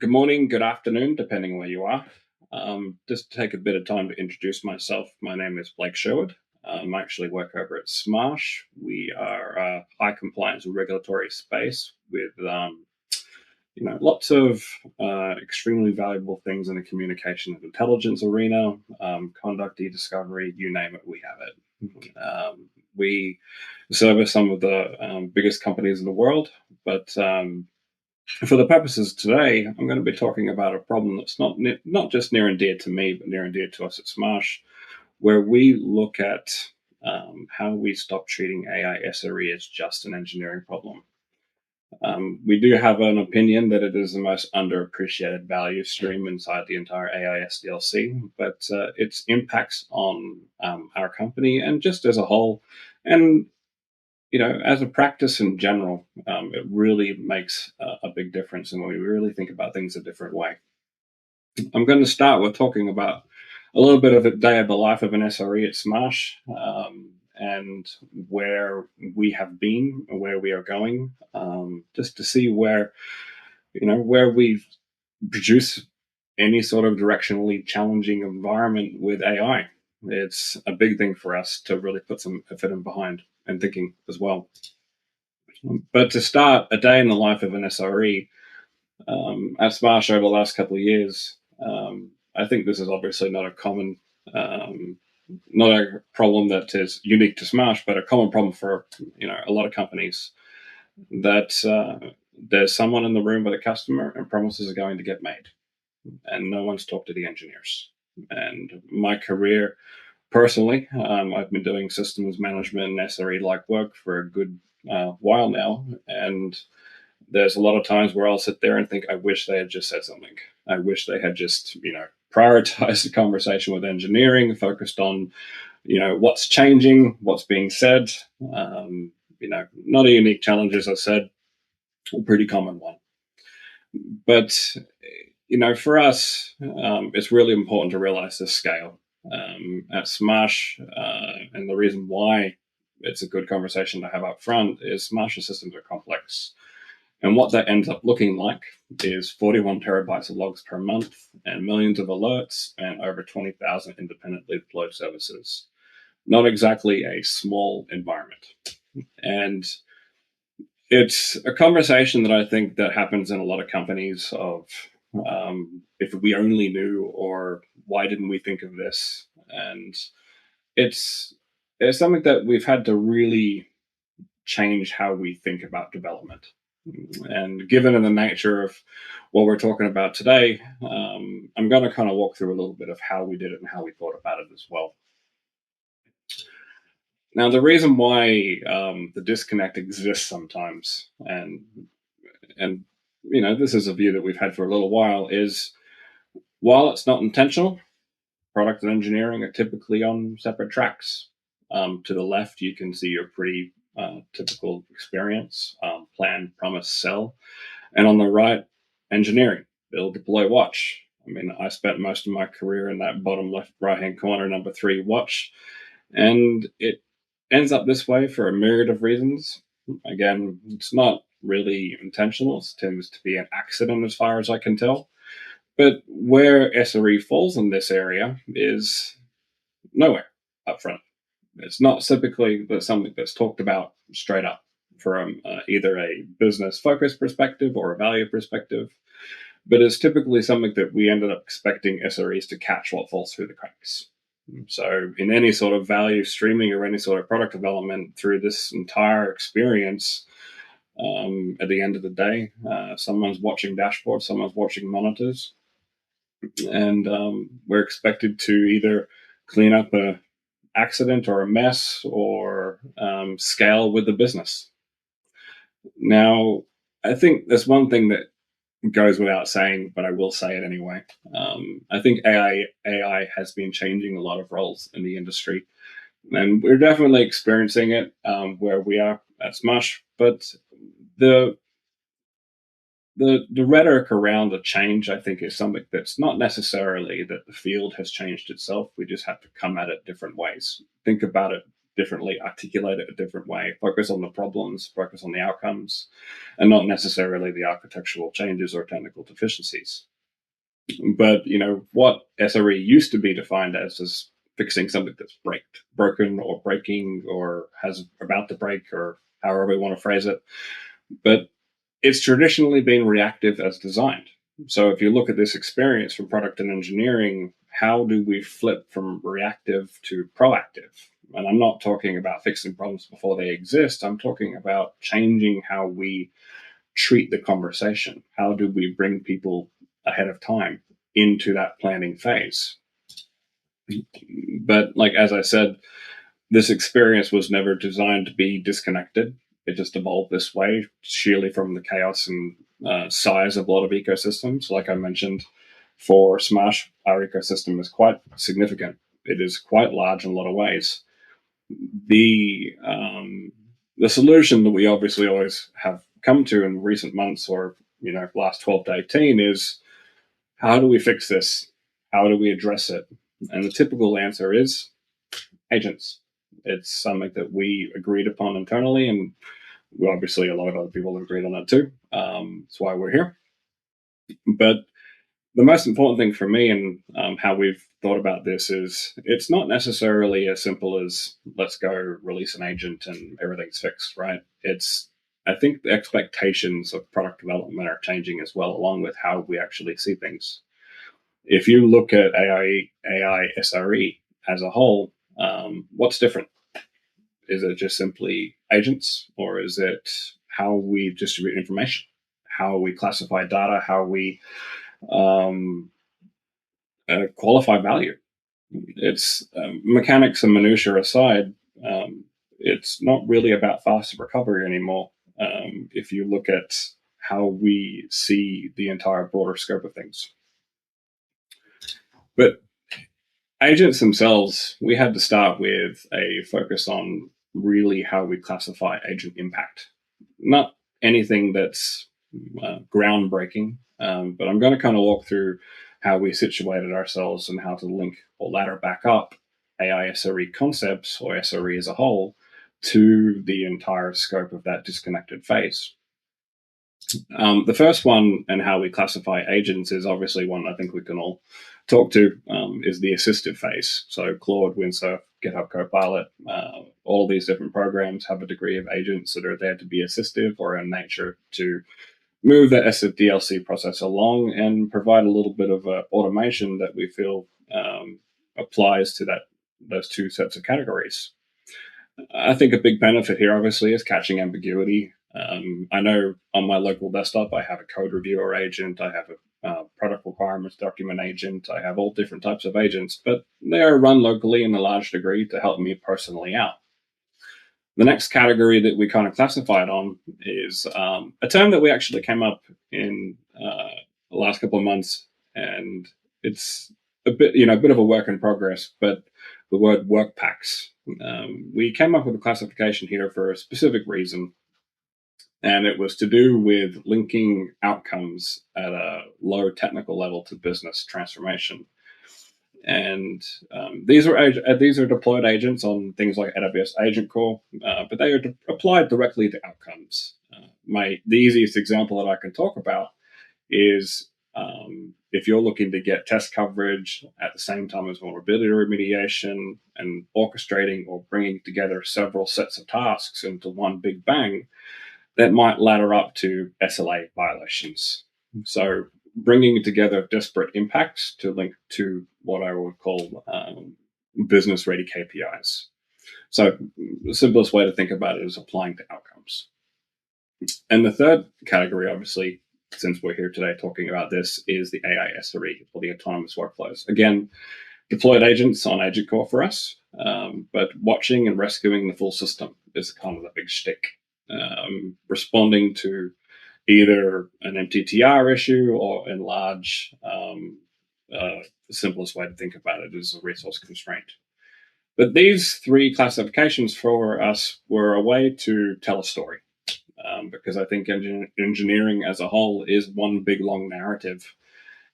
Good morning, good afternoon, depending where you are. Just to take a bit of time to introduce myself. My name is Blake Sherwood. I actually work over at Smarsh. We are a high compliance and regulatory space with lots of extremely valuable things in the communication and intelligence arena, conduct, e-discovery, you name it, we have it. We service some of the biggest companies in the world, but for the purposes today, I'm going to be talking about a problem that's not just near and dear to me, but near and dear to us at Smarsh, where we look at how we stop treating AI SRE as just an engineering problem. We do have an opinion that it is the most underappreciated value stream inside the entire AI SDLC, but its impacts on our company and just as a whole, and as a practice in general, it really makes a big difference in when we really think about things a different way. I'm going to start with talking about a little bit of a day of the life of an SRE at Smarsh, and where we have been and where we are going, just to see where we produce any sort of directionally challenging environment with AI. It's a big thing for us to really put some effort in behind and thinking as well. But to start a day in the life of an SRE at Smarsh over the last couple of years, I think this is obviously not a common, not a problem that is unique to Smarsh, but a common problem for a lot of companies. That there's someone in the room with a customer and promises are going to get made, and no one's talked to the engineers. And my career, personally, I've been doing systems management and SRE-like work for a good while now, and there's a lot of times where I'll sit there and think, I wish they had just said something. I wish they had just, prioritized the conversation with engineering, focused on, what's changing, what's being said. Not a unique challenge, as I said, a pretty common one. But, for us, it's really important to realize the scale. At Smarsh, and the reason why it's a good conversation to have up front is Smarsh systems are complex. And what that ends up looking like is 41 terabytes of logs per month and millions of alerts and over 20,000 independently deployed services. Not exactly a small environment. And it's a conversation that I think that happens in a lot of companies of, if we only knew, or why didn't we think of this? And it's something that we've had to really change how we think about development. And given the nature of what we're talking about today, I'm going to kind of walk through a little bit of how we did it and how we thought about it as well. Now, the reason why the disconnect exists sometimes, and this is a view that we've had for a little while, is while it's not intentional, product and engineering are typically on separate tracks. To the left, you can see your pretty typical experience, plan, promise, sell. And on the right, engineering, build, deploy, watch. I mean, I spent most of my career in that bottom left right-hand corner, number 3, watch. And it ends up this way for a myriad of reasons. Again, it's not really intentional. It tends to be an accident as far as I can tell. But where SRE falls in this area is nowhere up front. It's not typically something that's talked about straight up from either a business focus perspective or a value perspective, but it's typically something that we ended up expecting SREs to catch what falls through the cracks. So in any sort of value streaming or any sort of product development through this entire experience, at the end of the day, someone's watching dashboards, someone's watching monitors, and we're expected to either clean up a accident or a mess or scale with the business. Now, I think there's one thing that goes without saying, but I will say it anyway. I think AI has been changing a lot of roles in the industry, and we're definitely experiencing it where we are at Smarsh. But the rhetoric around the change, I think, is something that's not necessarily that the field has changed itself. We just have to come at it different ways. Think about it differently, articulate it a different way, focus on the problems, focus on the outcomes, and not necessarily the architectural changes or technical deficiencies. But what SRE used to be defined as is fixing something that's broken or breaking or has about to break or however we want to phrase it. But it's traditionally been reactive as designed. So if you look at this experience from product and engineering, how do we flip from reactive to proactive? And I'm not talking about fixing problems before they exist. I'm talking about changing how we treat the conversation. How do we bring people ahead of time into that planning phase? But as I said, this experience was never designed to be disconnected. It just evolved this way, sheerly from the chaos and size of a lot of ecosystems. Like I mentioned, for Smarsh, our ecosystem is quite significant. It is quite large in a lot of ways. The solution that we obviously always have come to in recent months or last 12 to 18 is, how do we fix this? How do we address it? And the typical answer is agents. It's something that we agreed upon internally, and obviously a lot of other people have agreed on that too. That's why we're here. But the most important thing for me and how we've thought about this is, it's not necessarily as simple as let's go release an agent and everything's fixed, right? I think the expectations of product development are changing as well, along with how we actually see things. If you look at AI SRE as a whole, what's different? Is it just simply agents, or is it how we distribute information, how we classify data, how we qualify value? It's mechanics and minutia aside, it's not really about faster recovery anymore. If you look at how we see the entire broader scope of things. But agents themselves, we had to start with a focus on really how we classify agent impact. Not anything that's groundbreaking, but I'm going to kind of walk through how we situated ourselves and how to link or ladder back up AI SRE concepts, or SRE as a whole, to the entire scope of that disconnected phase. The first one, and how we classify agents, is obviously one I think we can all talk to, is the assistive phase. So Claude, Windsurf, GitHub Copilot, all these different programs have a degree of agents that are there to be assistive or in nature to move the SDLC process along and provide a little bit of automation that we feel applies to those two sets of categories. I think a big benefit here, obviously, is catching ambiguity. I know on my local desktop, I have a code reviewer agent, I have a product requirements document agent, I have all different types of agents, but they are run locally in a large degree to help me personally out. The next category that we kind of classified on is a term that we actually came up in the last couple of months, and it's a bit of a work in progress, but the word work packs. We came up with a classification here for a specific reason, and it was to do with linking outcomes at a low technical level to business transformation. And these are deployed agents on things like AWS Agent Core, but they are applied directly to outcomes. The easiest example that I can talk about is if you're looking to get test coverage at the same time as vulnerability remediation and orchestrating or bringing together several sets of tasks into one big bang, that might ladder up to SLA violations. So bringing together disparate impacts to link to what I would call business-ready KPIs. So the simplest way to think about it is applying to outcomes. And the third category, obviously, since we're here today talking about this, is the AI SRE, or the autonomous workflows. Again, deployed agents on Agent Core for us, but watching and rescuing the full system is kind of the big shtick. Responding to either an MTTR issue or in large, the simplest way to think about it is a resource constraint. But these three classifications for us were a way to tell a story, because I think engineering as a whole is one big long narrative.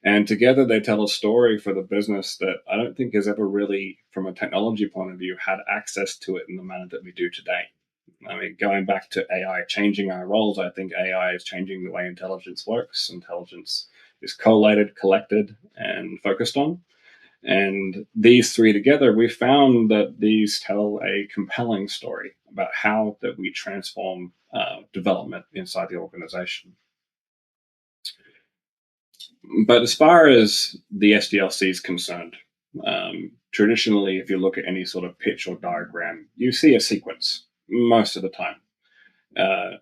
And together they tell a story for the business that I don't think has ever really, from a technology point of view, had access to it in the manner that we do today. I mean, going back to AI changing our roles, I think AI is changing the way intelligence works. Intelligence is collated, collected, and focused on. And these three together, we found that these tell a compelling story about how that we transform development inside the organization. But as far as the SDLC is concerned, traditionally, if you look at any sort of pitch or diagram, you see a sequence most of the time.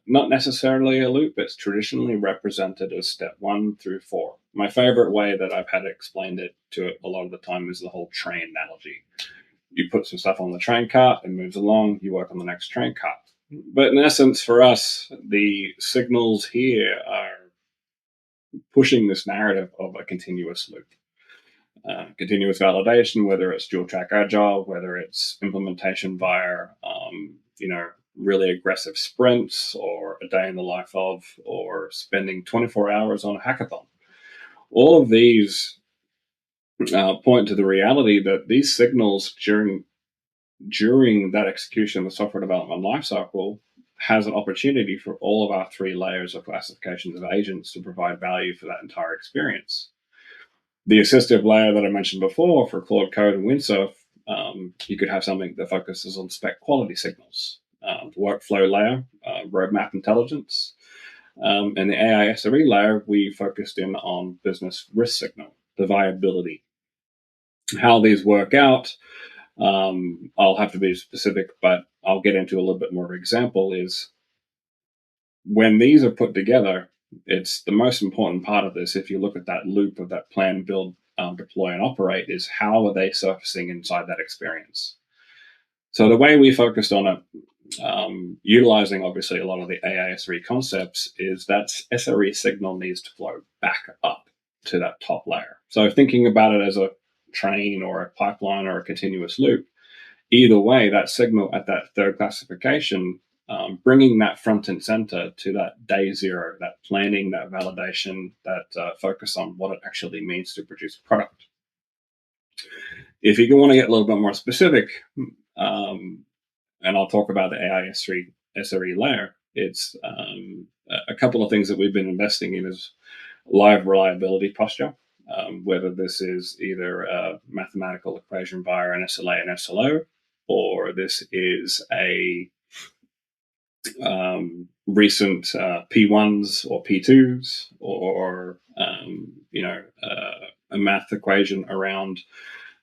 Not necessarily a loop, it's traditionally represented as step 1 through 4. My favorite way that I've had explained it to it a lot of the time is the whole train analogy. You put some stuff on the train cart, it moves along, you work on the next train cart. But in essence, for us, the signals here are pushing this narrative of a continuous loop. Continuous validation, whether it's dual track agile, whether it's implementation via, really aggressive sprints, or a day in the life of, or spending 24 hours on a hackathon. All of these point to the reality that these signals during that execution of the software development lifecycle has an opportunity for all of our 3 layers of classifications of agents to provide value for that entire experience. The assistive layer that I mentioned before for Claude Code and Windsurf, you could have something that focuses on spec quality signals. The workflow layer, roadmap intelligence, and the AI SRE layer, we focused in on business risk signal, the viability. How these work out, I'll have to be specific, but I'll get into a little bit more example is when these are put together, it's the most important part of this. If you look at that loop of that plan, build, deploy, and operate, is how are they surfacing inside that experience? So the way we focused on it, utilizing obviously a lot of the AI SRE concepts, is that SRE signal needs to flow back up to that top layer. So thinking about it as a train or a pipeline or a continuous loop, either way, that signal at that third classification, bringing that front and center to that day zero, that planning, that validation, that focus on what it actually means to produce a product. If you want to get a little bit more specific, and I'll talk about the AI SRE layer, it's a couple of things that we've been investing in is live reliability posture, whether this is either a mathematical equation via an SLA and SLO, or this is a recent P1s or P2s, or a math equation around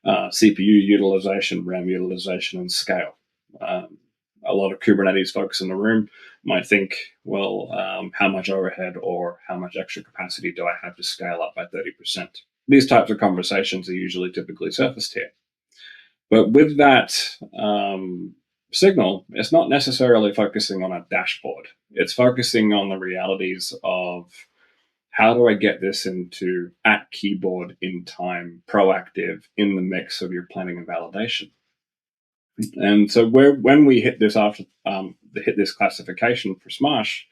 CPU utilization, RAM utilization, and scale. A lot of Kubernetes folks in the room might think, well, how much overhead or how much extra capacity do I have to scale up by 30%? These types of conversations are usually typically surfaced here. But with that signal, it's not necessarily focusing on a dashboard. It's focusing on the realities of how do I get this into at keyboard, in time, proactive, in the mix of your planning and validation. And so when we hit this classification for Smarsh,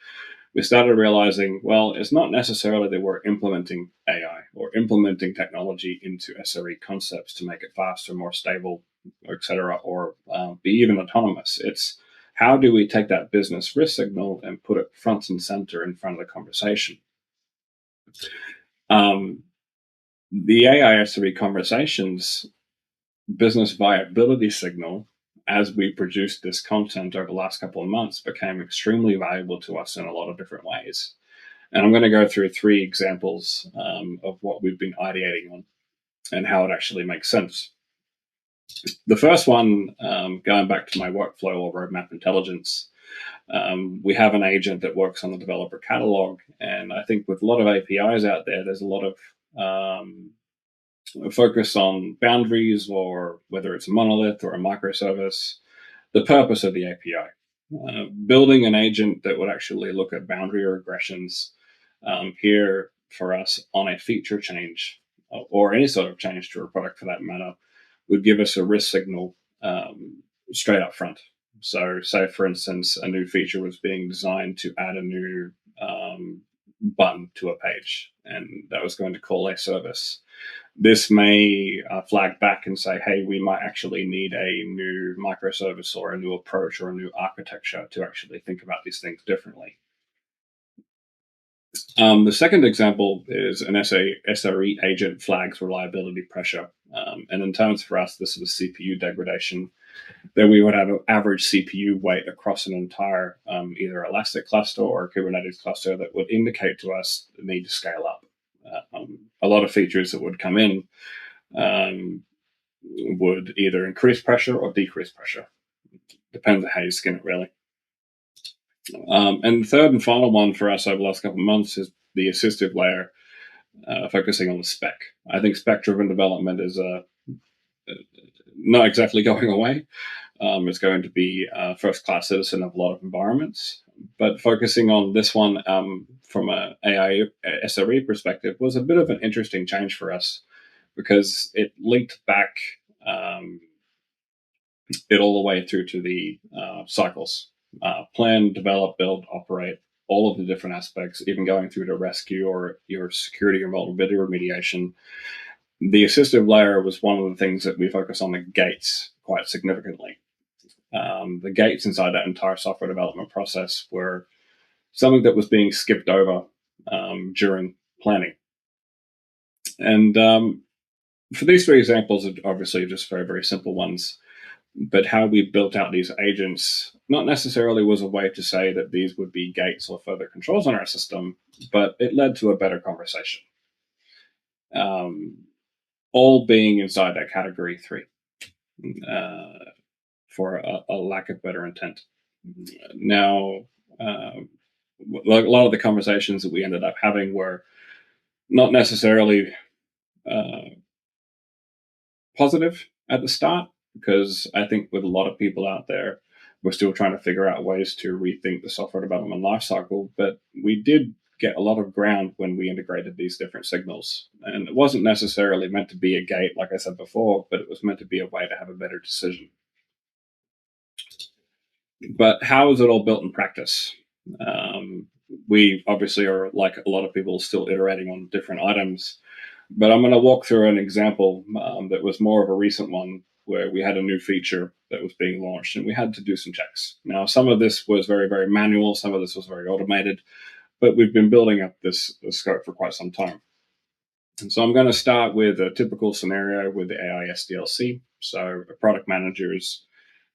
we started realizing, well, it's not necessarily that we're implementing AI or implementing technology into SRE concepts to make it faster, more stable, etc., or be even autonomous. It's how do we take that business risk signal and put it front and center in front of the conversation? The AI SRE conversations business viability signal, as we produced this content over the last couple of months, became extremely valuable to us in a lot of different ways. And I'm going to go through 3 examples of what we've been ideating on and how it actually makes sense. The first one, going back to my workflow or roadmap intelligence, we have an agent that works on the developer catalog. And I think with a lot of APIs out there, there's a lot of focus on boundaries, or whether it's a monolith or a microservice, the purpose of the API. Building an agent that would actually look at boundary regressions here for us on a feature change or any sort of change to a product for that matter would give us a risk signal straight up front. So say, for instance, a new feature was being designed to add a new button to a page, and that was going to call a service. This may flag back and say, hey, we might actually need a new microservice or a new approach or a new architecture to actually think about these things differently. The second example is an SRE agent flags reliability pressure. And in terms for us, this is CPU degradation, that we would have an average CPU weight across an entire either Elastic cluster or Kubernetes cluster that would indicate to us the need to scale up. A lot of features that would come in would either increase pressure or decrease pressure. Depends on how you skin it, really. And the third and final one for us over the last couple of months is the assistive layer, focusing on the spec. I think spec-driven development is not exactly going away. It's going to be a first-class citizen of a lot of environments. But focusing on this one from an AI SRE perspective was a bit of an interesting change for us, because it linked back it all the way through to the cycles. Plan, develop, build, operate, all of the different aspects, even going through to rescue or your security or vulnerability remediation. The assistive layer was one of the things that we focus on the gates quite significantly. The gates inside that entire software development process were something that was being skipped over during planning. And for these three examples, obviously just very, very simple ones, but how we built out these agents not necessarily was a way to say that these would be gates or further controls on our system, but it led to a better conversation. All being inside that category 3 for a lack of better intent. Now, a lot of the conversations that we ended up having were not necessarily positive at the start, because I think with a lot of people out there, we're still trying to figure out ways to rethink the software development lifecycle. But we did get a lot of ground when we integrated these different signals. And it wasn't necessarily meant to be a gate, like I said before, but it was meant to be a way to have a better decision. But how is it all built in practice? We obviously are, like a lot of people, still iterating on different items. But I'm going to walk through an example that was more of a recent one, where we had a new feature that was being launched and we had to do some checks. Now, some of this was very, very manual. Some of this was very automated, but we've been building up this scope for quite some time. And so I'm going to start with a typical scenario with the AI SDLC. So a product manager is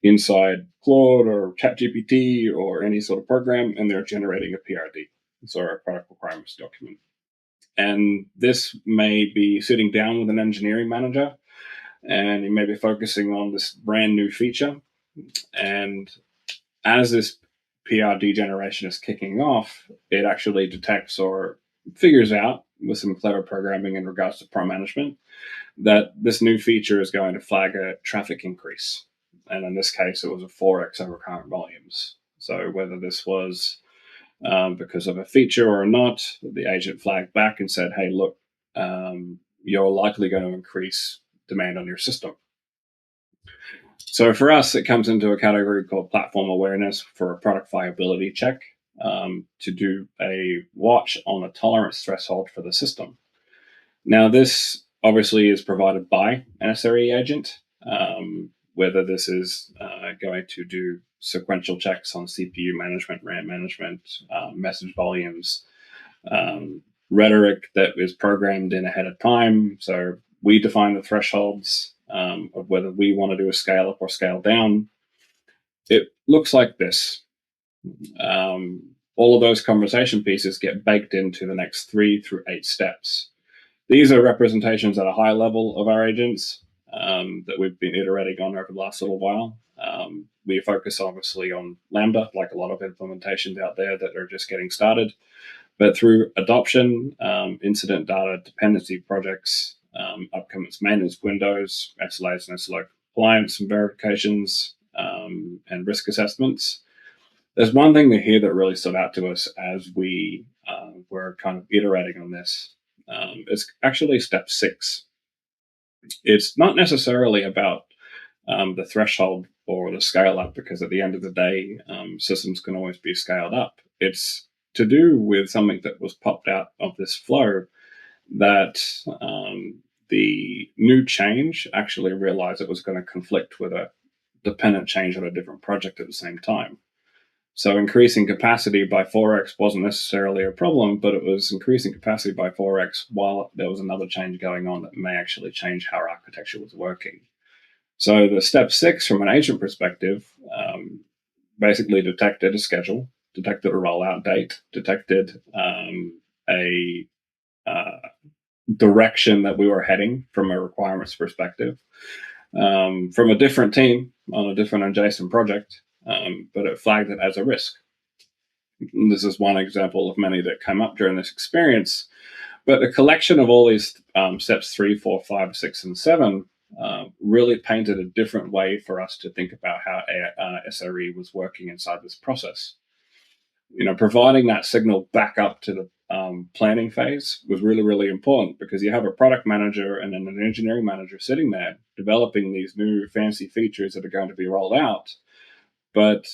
inside Claude or ChatGPT or any sort of program, and they're generating a PRD, so a product requirements document. And this may be sitting down with an engineering manager, and you may be focusing on this brand new feature. And as this PRD generation is kicking off, it actually detects or figures out, with some clever programming in regards to prompt management, that this new feature is going to flag a traffic increase. And in this case, it was a 4x over current volumes. So whether this was because of a feature or not, the agent flagged back and said, hey, look, you're likely going to increase demand on your system. So for us, it comes into a category called platform awareness for a product viability check, to do a watch on a tolerance threshold for the system. Now, this obviously is provided by an SRE agent, whether this is going to do sequential checks on CPU management, RAM management, message volumes, rhetoric that is programmed in ahead of time. So we define the thresholds of whether we want to do a scale up or scale down. It looks like this. All of those conversation pieces get baked into the next 3 through 8 steps. These are representations at a high level of our agents that we've been iterating on over the last little while. We focus obviously on Lambda, like a lot of implementations out there that are just getting started. But through adoption, incident data, dependency projects, upcoming maintenance windows, SLAs and SLO compliance and verifications, and risk assessments, there's one thing here that really stood out to us as we were kind of iterating on this. It's actually step 6. It's not necessarily about the threshold or the scale up, because at the end of the day, systems can always be scaled up. It's to do with something that was popped out of this flow that the new change actually realized it was going to conflict with a dependent change on a different project at the same time. So increasing capacity by 4x wasn't necessarily a problem, but it was increasing capacity by 4x while there was another change going on that may actually change how our architecture was working. So the step 6 from an agent perspective basically detected a schedule, detected a rollout date, detected a direction that we were heading from a requirements perspective, from a different team on a different adjacent project, but it flagged it as a risk. And this is one example of many that come up during this experience. But a collection of all these steps 3, 4, 5, 6, and 7 really painted a different way for us to think about how SRE was working inside this process. Providing that signal back up to the planning phase was really, really important, because you have a product manager and then an engineering manager sitting there developing these new fancy features that are going to be rolled out. But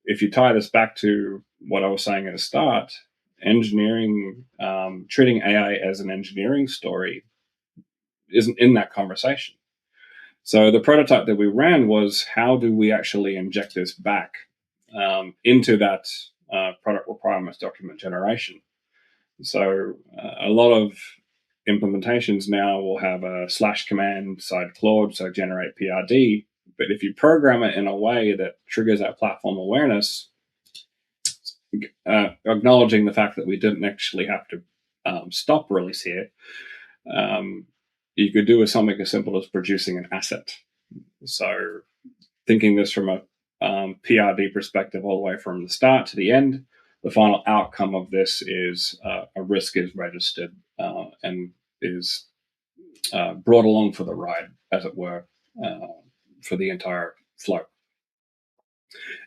if you tie this back to what I was saying at the start, engineering, treating AI as an engineering story isn't in that conversation. So the prototype that we ran was, how do we actually inject this back into that product requirements document generation? So a lot of implementations now will have a / command side Claude, so generate PRD. But if you program it in a way that triggers that platform awareness, acknowledging the fact that we didn't actually have to stop release here, you could do something as simple as producing an asset. So thinking this from a PRD perspective all the way from the start to the end, the final outcome of this is a risk is registered and is brought along for the ride, as it were, for the entire flow.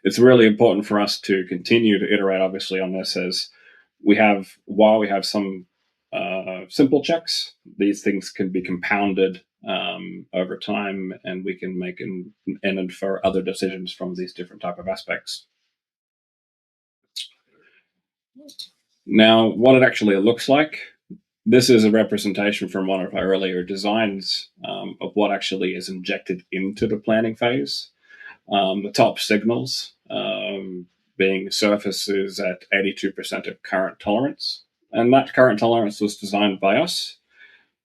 It's really important for us to continue to iterate, obviously, on this, as while we have some simple checks, these things can be compounded over time, and we can make and infer other decisions from these different type of aspects. Now, what it actually looks like, this is a representation from one of our earlier designs of what actually is injected into the planning phase. The top signals being surfaces at 82% of current tolerance. And that current tolerance was designed by us.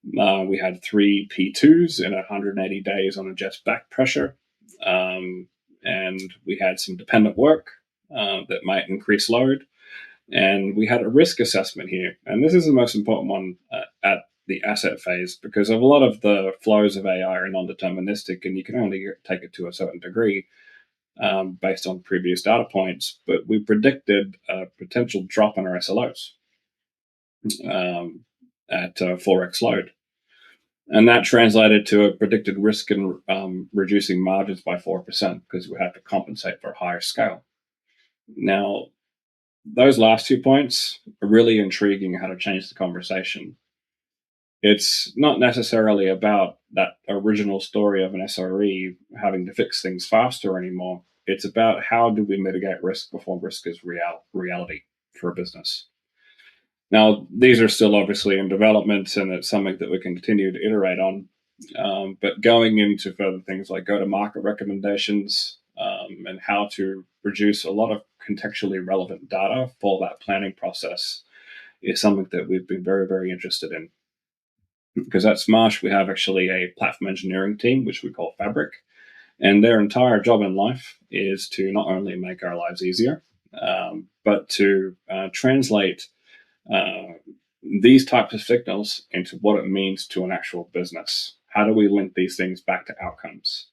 We had 3 P2s in 180 days on a jet back pressure. And we had some dependent work that might increase load. And we had a risk assessment here. And this is the most important one at the asset phase, because a lot of the flows of AI are non-deterministic, and you can only take it to a certain degree based on previous data points. But we predicted a potential drop in our SLOs at 4x load. And that translated to a predicted risk in reducing margins by 4%, because we had to compensate for a higher scale. Now, those last 2 points are really intriguing, how to change the conversation. It's not necessarily about that original story of an SRE having to fix things faster anymore. It's about, how do we mitigate risk before risk is reality for a business. Now, these are still obviously in development, and it's something that we can continue to iterate on. But going into further things like go-to-market recommendations and how to produce a lot of contextually relevant data for that planning process is something that we've been very, very interested in. Because at Smarsh, we have actually a platform engineering team, which we call Fabric. And their entire job in life is to not only make our lives easier, but to translate these types of signals into what it means to an actual business. How do we link these things back to outcomes?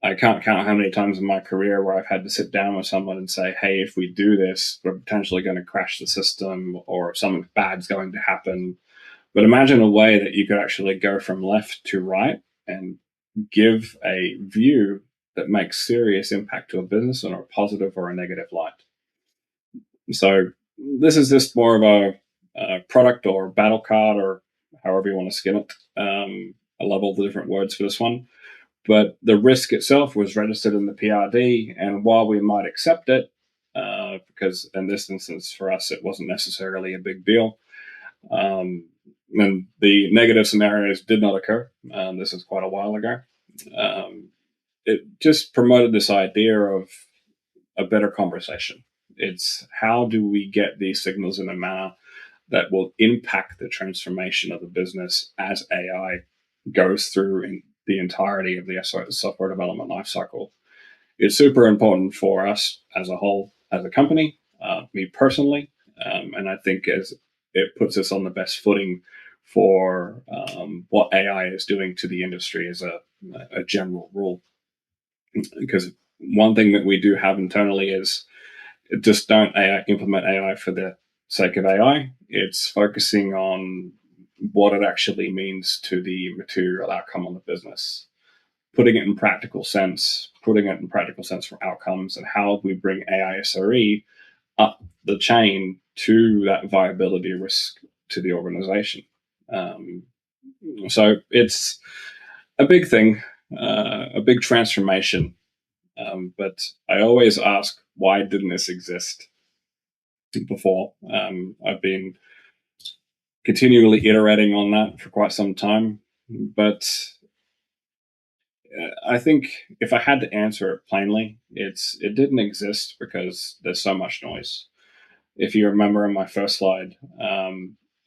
I can't count how many times in my career where I've had to sit down with someone and say, hey, if we do this, we're potentially going to crash the system, or something bad's going to happen. But imagine a way that you could actually go from left to right and give a view that makes serious impact to a business in a positive or a negative light. So this is just more of a product or battle card, or however you want to skin it. I love all the different words for this one. But the risk itself was registered in the PRD, and while we might accept it, because in this instance for us it wasn't necessarily a big deal. And the negative scenarios did not occur. This is quite a while ago. Um, it just promoted this idea of a better conversation. It's how do we get these signals in a manner that will impact the transformation of the business as AI goes through in the entirety of the software development lifecycle. It's super important for us as a whole, as a company, me personally, and I think as it puts us on the best footing for what AI is doing to the industry as a general rule. Because one thing that we do have internally is just don't implement AI for the sake of AI. It's focusing on what it actually means to the material outcome on the business, putting it in practical sense, for outcomes, and how we bring AI SRE up the chain to that viability risk to the organization. Um, so it's a big thing, a big transformation. But I always ask, why didn't this exist before? I've been continually iterating on that for quite some time, but I think if I had to answer it plainly, it didn't exist because there's so much noise. If you remember in my first slide,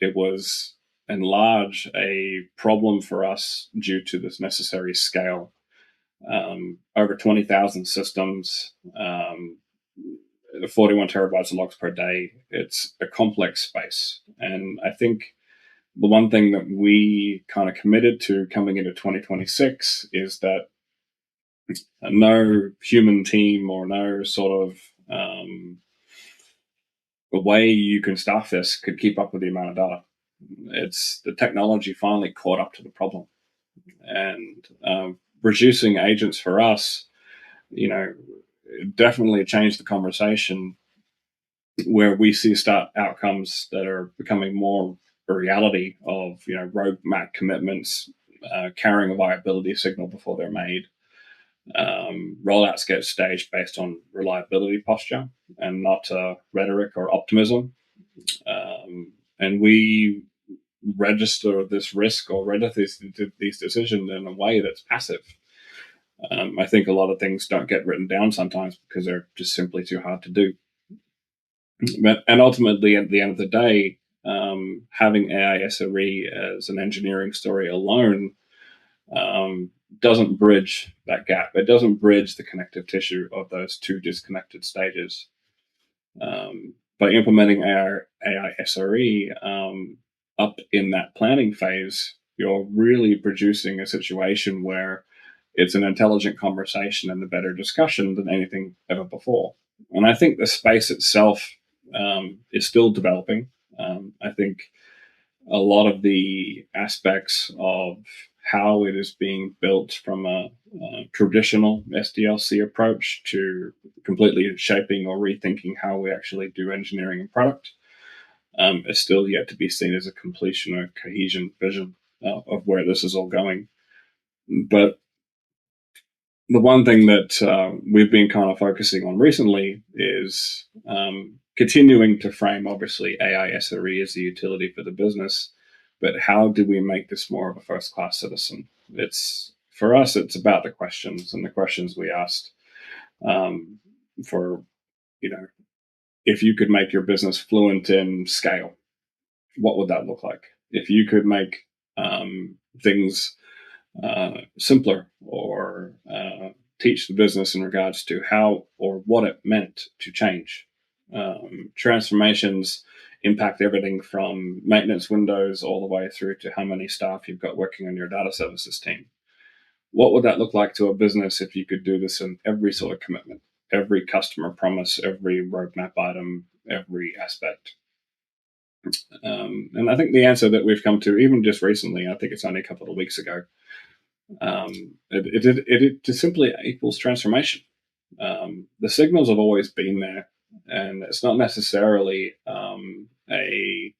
it was in large a problem for us due to this necessary scale. Over 20,000 systems, 41 terabytes of logs per day. It's a complex space. And I think the one thing that we kind of committed to coming into 2026 is that no human team or no sort of the way you can staff this could keep up with the amount of data. It's the technology finally caught up to the problem, and reducing agents for us, definitely changed the conversation where we see start outcomes that are becoming more a reality of roadmap commitments, carrying a viability signal before they're made. Rollouts get staged based on reliability posture and not rhetoric or optimism. And we register this risk or register these decisions in a way that's passive. I think a lot of things don't get written down sometimes because they're just simply too hard to do. And ultimately, at the end of the day, having AI SRE as an engineering story alone doesn't bridge that gap. It doesn't bridge the connective tissue of those two disconnected stages. By implementing AI SRE up in that planning phase, you're really producing a situation where it's an intelligent conversation and a better discussion than anything ever before. And I think the space itself is still developing. I think a lot of the aspects of how it is being built from a traditional SDLC approach to completely shaping or rethinking how we actually do engineering and product is still yet to be seen as a completion or cohesion vision of where this is all going. But the one thing that we've been kind of focusing on recently is continuing to frame, obviously, AI SRE as the utility for the business, but how do we make this more of a first-class citizen? For us, it's about the questions and the questions we asked. For if you could make your business fluent in scale, what would that look like? If you could make things simpler or teach the business in regards to how or what it meant to change. Transformations impact everything from maintenance windows all the way through to how many staff you've got working on your data services team. What would that look like to a business if you could do this in every sort of commitment, every customer promise, every roadmap item, every aspect? And I think the answer that we've come to, even just recently, I think it's only a couple of weeks ago, it just simply equals transformation. The signals have always been there, and it's not necessarily a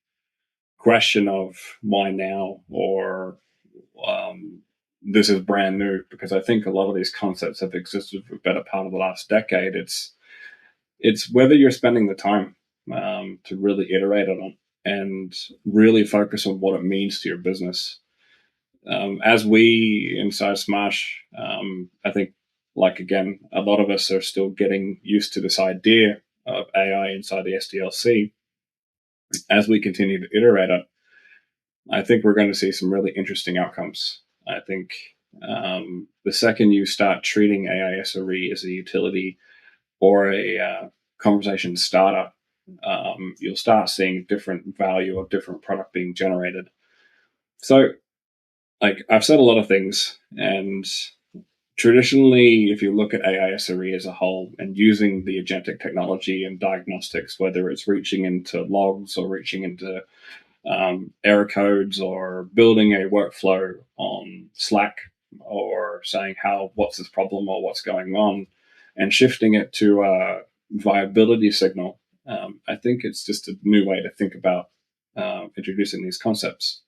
question of why now or this is brand new, because I think a lot of these concepts have existed for the better part of the last decade. It's It's whether you're spending the time to really iterate on it and really focus on what it means to your business. As we inside Smarsh, I think, like again, a lot of us are still getting used to this idea of AI inside the SDLC. As we continue to iterate it, I think we're going to see some really interesting outcomes. I think the second you start treating AI SRE as a utility or a conversation starter, you'll start seeing different value of different product being generated. So, like I've said a lot of things, and traditionally, if you look at AI SRE as a whole and using the agentic technology and diagnostics, whether it's reaching into logs or reaching into error codes or building a workflow on Slack or saying what's this problem or what's going on and shifting it to a viability signal, I think it's just a new way to think about introducing these concepts.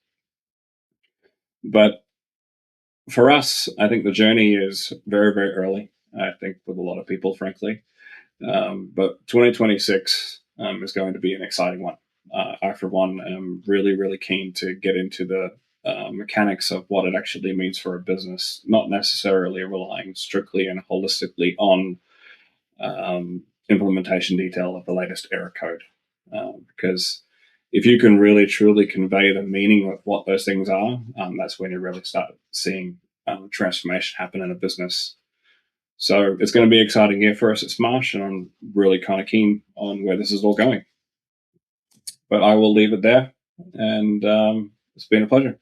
But for us, I think the journey is very, very early, I think, with a lot of people, frankly. But 2026 is going to be an exciting one. I, for one, am really, really keen to get into the mechanics of what it actually means for a business, not necessarily relying strictly and holistically on implementation detail of the latest error code. Because if you can really, truly convey the meaning of what those things are, that's when you really start seeing transformation happen in a business. So it's going to be an exciting year for us at Smarsh, and I'm really kind of keen on where this is all going. But I will leave it there, and it's been a pleasure.